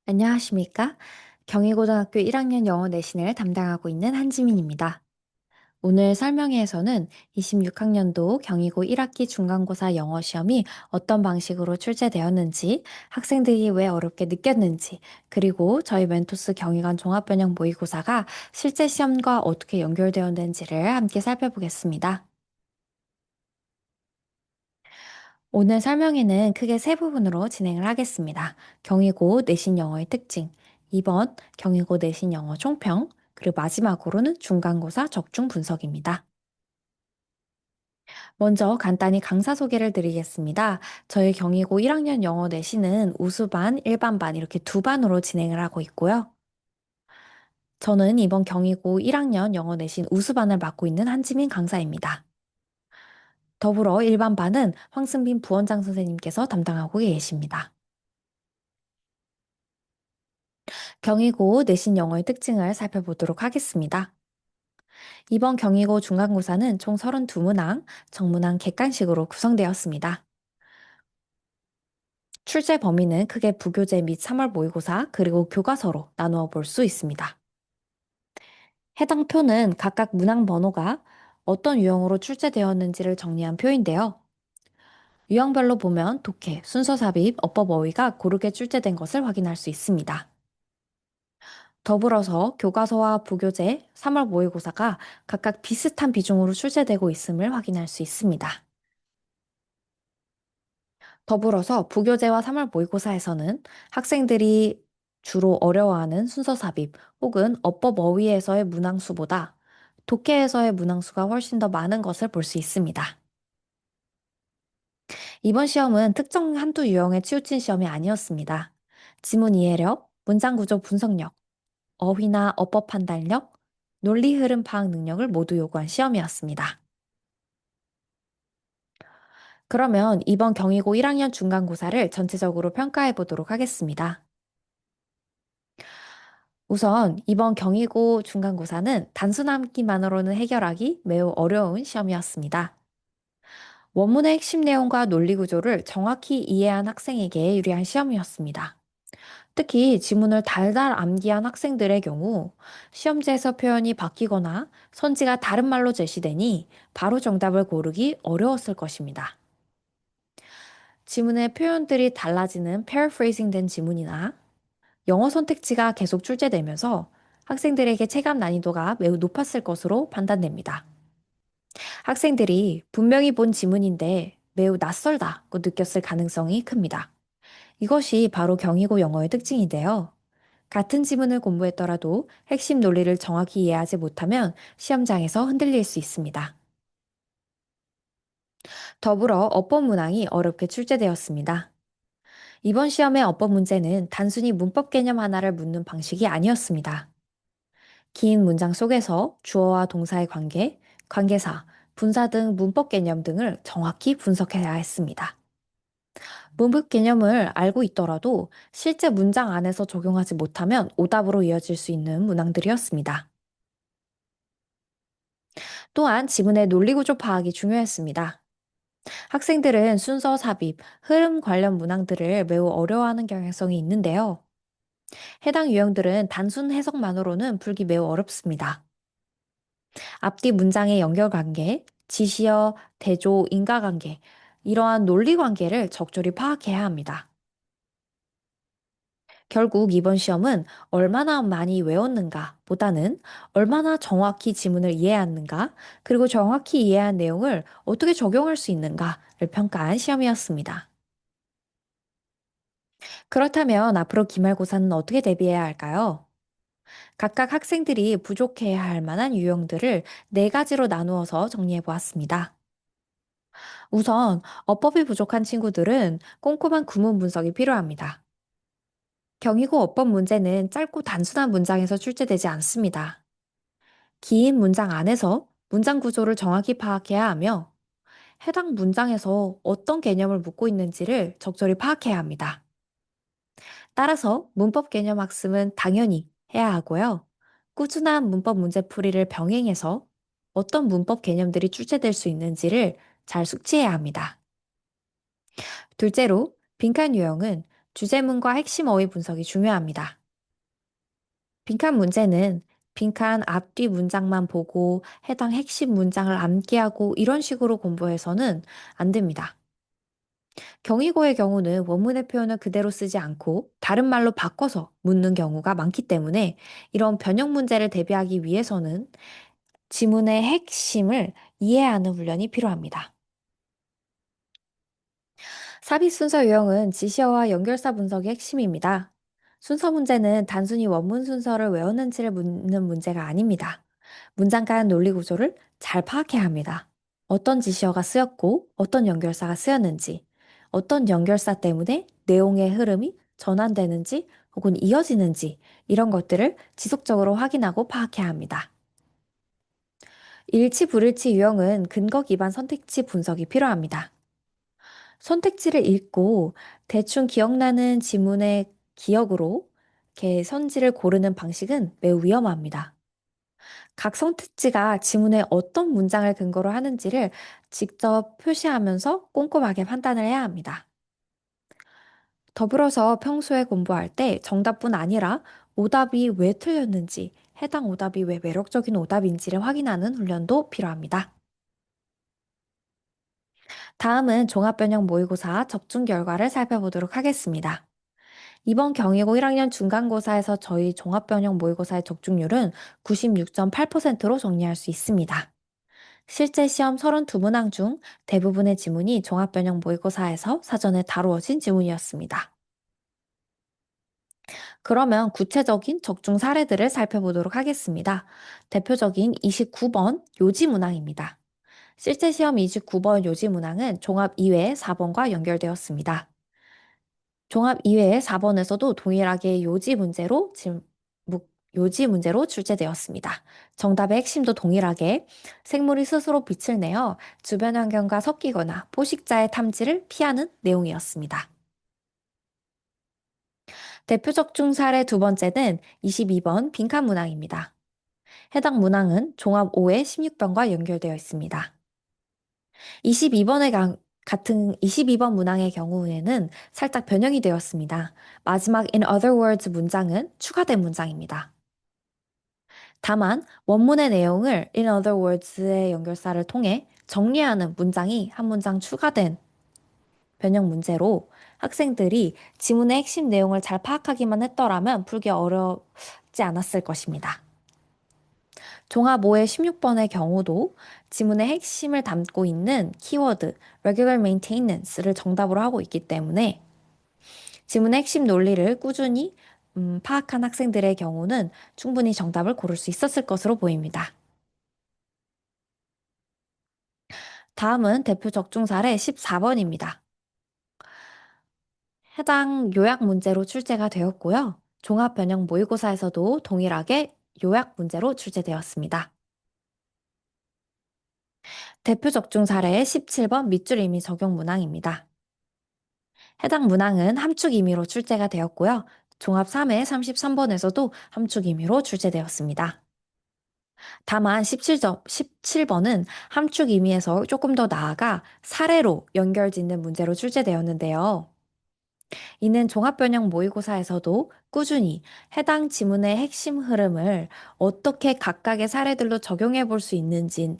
안녕하십니까? 경희고등학교 1학년 영어 내신을 담당하고 있는 한지민입니다. 오늘 설명회에서는 26학년도 경희고 1학기 중간고사 영어 시험이 어떤 방식으로 출제되었는지, 학생들이 왜 어렵게 느꼈는지, 그리고 저희 멘토스 경희관 종합변형 모의고사가 실제 시험과 어떻게 연결되었는지를 함께 살펴보겠습니다. 오늘 설명회는 크게 세 부분으로 진행을 하겠습니다. 경희고 내신 영어의 특징, 2번 경희고 내신 영어 총평, 그리고 마지막으로는 중간고사 적중 분석입니다. 먼저 간단히 강사 소개를 드리겠습니다. 저희 경희고 1학년 영어 내신은 우수반, 일반반 이렇게 두 반으로 진행을 하고 있고요. 저는 이번 경희고 1학년 영어 내신 우수반을 맡고 있는 한지민 강사입니다. 더불어 일반반은 황승빈 부원장 선생님께서 담당하고 계십니다. 경희고 내신 영어의 특징을 살펴보도록 하겠습니다. 이번 경희고 중간고사는 총 32문항, 정문항 객관식으로 구성되었습니다. 출제 범위는 크게 부교재 및 3월 모의고사, 그리고 교과서로 나누어 볼 수 있습니다. 해당 표는 각각 문항 번호가 어떤 유형으로 출제되었는지를 정리한 표인데요. 유형별로 보면 독해, 순서 삽입, 어법 어휘가 고르게 출제된 것을 확인할 수 있습니다. 더불어서 교과서와 부교재, 3월 모의고사가 각각 비슷한 비중으로 출제되고 있음을 확인할 수 있습니다. 더불어서 부교재와 3월 모의고사에서는 학생들이 주로 어려워하는 순서 삽입 혹은 어법 어휘에서의 문항수보다 독해에서의 문항수가 훨씬 더 많은 것을 볼 수 있습니다. 이번 시험은 특정 한두 유형에 치우친 시험이 아니었습니다. 지문 이해력, 문장 구조 분석력, 어휘나 어법 판단력, 논리 흐름 파악 능력을 모두 요구한 시험이었습니다. 그러면 이번 경희고 1학년 중간고사를 전체적으로 평가해 보도록 하겠습니다. 우선 이번 경희고 중간고사는 단순함기만으로는 해결하기 매우 어려운 시험이었습니다. 원문의 핵심 내용과 논리 구조를 정확히 이해한 학생에게 유리한 시험이었습니다. 특히 지문을 달달 암기한 학생들의 경우 시험지에서 표현이 바뀌거나 선지가 다른 말로 제시되니 바로 정답을 고르기 어려웠을 것입니다. 지문의 표현들이 달라지는 paraphrasing 된 지문이나 영어 선택지가 계속 출제되면서 학생들에게 체감 난이도가 매우 높았을 것으로 판단됩니다. 학생들이 분명히 본 지문인데 매우 낯설다고 느꼈을 가능성이 큽니다. 이것이 바로 경희고 영어의 특징인데요. 같은 지문을 공부했더라도 핵심 논리를 정확히 이해하지 못하면 시험장에서 흔들릴 수 있습니다. 더불어 어법 문항이 어렵게 출제되었습니다. 이번 시험의 어법 문제는 단순히 문법 개념 하나를 묻는 방식이 아니었습니다. 긴 문장 속에서 주어와 동사의 관계, 관계사, 분사 등 문법 개념 등을 정확히 분석해야 했습니다. 문법 개념을 알고 있더라도 실제 문장 안에서 적용하지 못하면 오답으로 이어질 수 있는 문항들이었습니다. 또한 지문의 논리 구조 파악이 중요했습니다. 학생들은 순서 삽입, 흐름 관련 문항들을 매우 어려워하는 경향성이 있는데요. 해당 유형들은 단순 해석만으로는 풀기 매우 어렵습니다. 앞뒤 문장의 연결관계, 지시어, 대조, 인과관계, 이러한 논리 관계를 적절히 파악해야 합니다. 결국 이번 시험은 얼마나 많이 외웠는가 보다는 얼마나 정확히 지문을 이해했는가, 그리고 정확히 이해한 내용을 어떻게 적용할 수 있는가를 평가한 시험이었습니다. 그렇다면 앞으로 기말고사는 어떻게 대비해야 할까요? 각각 학생들이 부족해야 할 만한 유형들을 네 가지로 나누어서 정리해 보았습니다. 우선 어법이 부족한 친구들은 꼼꼼한 구문 분석이 필요합니다. 경희고 어법 문제는 짧고 단순한 문장에서 출제되지 않습니다. 긴 문장 안에서 문장 구조를 정확히 파악해야 하며 해당 문장에서 어떤 개념을 묻고 있는지를 적절히 파악해야 합니다. 따라서 문법 개념 학습은 당연히 해야 하고요. 꾸준한 문법 문제풀이를 병행해서 어떤 문법 개념들이 출제될 수 있는지를 잘 숙지해야 합니다. 둘째로, 빈칸 유형은 주제문과 핵심 어휘 분석이 중요합니다. 빈칸 문제는 빈칸 앞뒤 문장만 보고 해당 핵심 문장을 암기하고 이런 식으로 공부해서는 안 됩니다. 경의고의 경우는 원문의 표현을 그대로 쓰지 않고 다른 말로 바꿔서 묻는 경우가 많기 때문에 이런 변형 문제를 대비하기 위해서는 지문의 핵심을 이해하는 훈련이 필요합니다. 삽입 순서 유형은 지시어와 연결사 분석의 핵심입니다. 순서 문제는 단순히 원문 순서를 외웠는지를 묻는 문제가 아닙니다. 문장 간 논리 구조를 잘 파악해야 합니다. 어떤 지시어가 쓰였고 어떤 연결사가 쓰였는지, 어떤 연결사 때문에 내용의 흐름이 전환되는지 혹은 이어지는지 이런 것들을 지속적으로 확인하고 파악해야 합니다. 일치 불일치 유형은 근거 기반 선택지 분석이 필요합니다. 선택지를 읽고 대충 기억나는 지문의 기억으로 이렇게 선지를 고르는 방식은 매우 위험합니다. 각 선택지가 지문의 어떤 문장을 근거로 하는지를 직접 표시하면서 꼼꼼하게 판단을 해야 합니다. 더불어서 평소에 공부할 때 정답뿐 아니라 오답이 왜 틀렸는지, 해당 오답이 왜 매력적인 오답인지를 확인하는 훈련도 필요합니다. 다음은 종합변형 모의고사 적중 결과를 살펴보도록 하겠습니다. 이번 경희고 1학년 중간고사에서 저희 종합변형 모의고사의 적중률은 96.8%로 정리할 수 있습니다. 실제 시험 32문항 중 대부분의 지문이 종합변형 모의고사에서 사전에 다루어진 지문이었습니다. 그러면 구체적인 적중 사례들을 살펴보도록 하겠습니다. 대표적인 29번 요지문항입니다. 실제 시험 29번 요지문항은 종합 2회 4번과 연결되었습니다. 종합 이외의 4번에서도 동일하게 요지 문제로 출제되었습니다. 정답의 핵심도 동일하게 생물이 스스로 빛을 내어 주변 환경과 섞이거나 포식자의 탐지를 피하는 내용이었습니다. 대표적 중 사례 두 번째는 22번 빈칸 문항입니다. 해당 문항은 종합 5의 16번과 연결되어 있습니다. 22번 문항의 경우에는 살짝 변형이 되었습니다. 마지막 in other words 문장은 추가된 문장입니다. 다만 원문의 내용을 in other words의 연결사를 통해 정리하는 문장이 한 문장 추가된 변형 문제로 학생들이 지문의 핵심 내용을 잘 파악하기만 했더라면 풀기 어렵지 않았을 것입니다. 종합 5의 16번의 경우도 지문의 핵심을 담고 있는 키워드 regular maintenance를 정답으로 하고 있기 때문에 지문의 핵심 논리를 꾸준히 파악한 학생들의 경우는 충분히 정답을 고를 수 있었을 것으로 보입니다. 다음은 대표 적중 사례 14번입니다. 해당 요약 문제로 출제가 되었고요. 종합 변형 모의고사에서도 동일하게 요약 문제로 출제되었습니다. 대표 적중 사례 17번 밑줄 의미 적용 문항입니다. 해당 문항은 함축 임의로 출제가 되었고요. 종합 3회 33번에서도 함축 임의로 출제되었습니다. 다만 17번은 함축 임의에서 조금 더 나아가 사례로 연결짓는 문제로 출제되었는데요. 이는 종합변형 모의고사에서도 꾸준히 해당 지문의 핵심 흐름을 어떻게 각각의 사례들로 적용해 볼 수 있는지에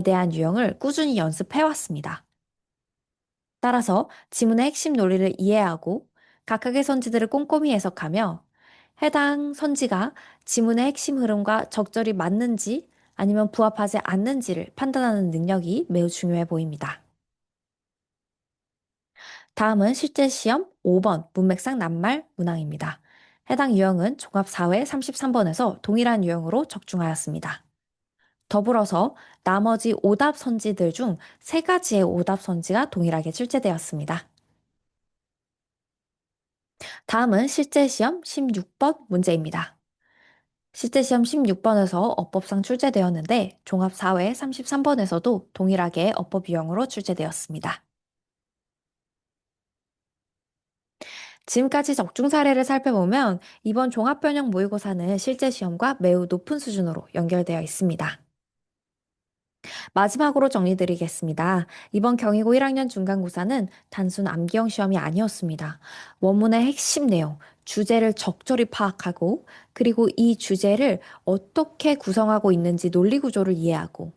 대한 유형을 꾸준히 연습해 왔습니다. 따라서 지문의 핵심 논리를 이해하고 각각의 선지들을 꼼꼼히 해석하며 해당 선지가 지문의 핵심 흐름과 적절히 맞는지 아니면 부합하지 않는지를 판단하는 능력이 매우 중요해 보입니다. 다음은 실제 시험 5번 문맥상 낱말 문항입니다. 해당 유형은 종합 4회 33번에서 동일한 유형으로 적중하였습니다. 더불어서 나머지 오답 선지들 중 3가지의 오답 선지가 동일하게 출제되었습니다. 다음은 실제 시험 16번 문제입니다. 실제 시험 16번에서 어법상 출제되었는데 종합 4회 33번에서도 동일하게 어법 유형으로 출제되었습니다. 지금까지 적중 사례를 살펴보면 이번 종합변형 모의고사는 실제 시험과 매우 높은 수준으로 연결되어 있습니다. 마지막으로 정리드리겠습니다. 이번 경희고 1학년 중간고사는 단순 암기형 시험이 아니었습니다. 원문의 핵심 내용, 주제를 적절히 파악하고, 그리고 이 주제를 어떻게 구성하고 있는지 논리 구조를 이해하고,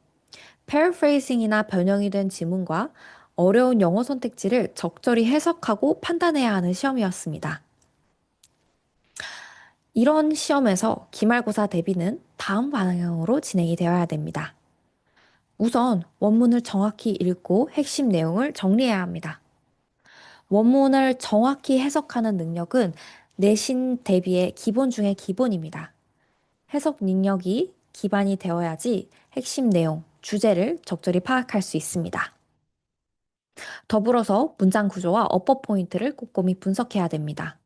paraphrasing이나 변형이 된 지문과 어려운 영어 선택지를 적절히 해석하고 판단해야 하는 시험이었습니다. 이런 시험에서 기말고사 대비는 다음 방향으로 진행이 되어야 됩니다. 우선 원문을 정확히 읽고 핵심 내용을 정리해야 합니다. 원문을 정확히 해석하는 능력은 내신 대비의 기본 중의 기본입니다. 해석 능력이 기반이 되어야지 핵심 내용, 주제를 적절히 파악할 수 있습니다. 더불어서 문장 구조와 어법 포인트를 꼼꼼히 분석해야 됩니다.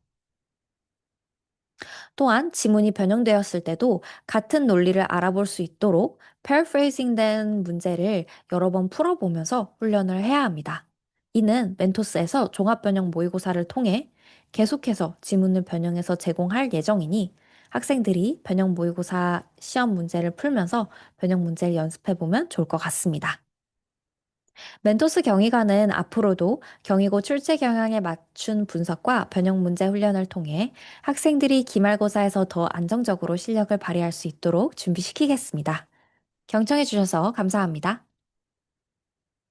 또한 지문이 변형되었을 때도 같은 논리를 알아볼 수 있도록 paraphrasing 된 문제를 여러 번 풀어보면서 훈련을 해야 합니다. 이는 멘토스에서 종합변형 모의고사를 통해 계속해서 지문을 변형해서 제공할 예정이니 학생들이 변형 모의고사 시험 문제를 풀면서 변형 문제를 연습해보면 좋을 것 같습니다. 멘토스 경위관은 앞으로도 경위고 출제 경향에 맞춘 분석과 변형 문제 훈련을 통해 학생들이 기말고사에서 더 안정적으로 실력을 발휘할 수 있도록 준비시키겠습니다. 경청해 주셔서 감사합니다.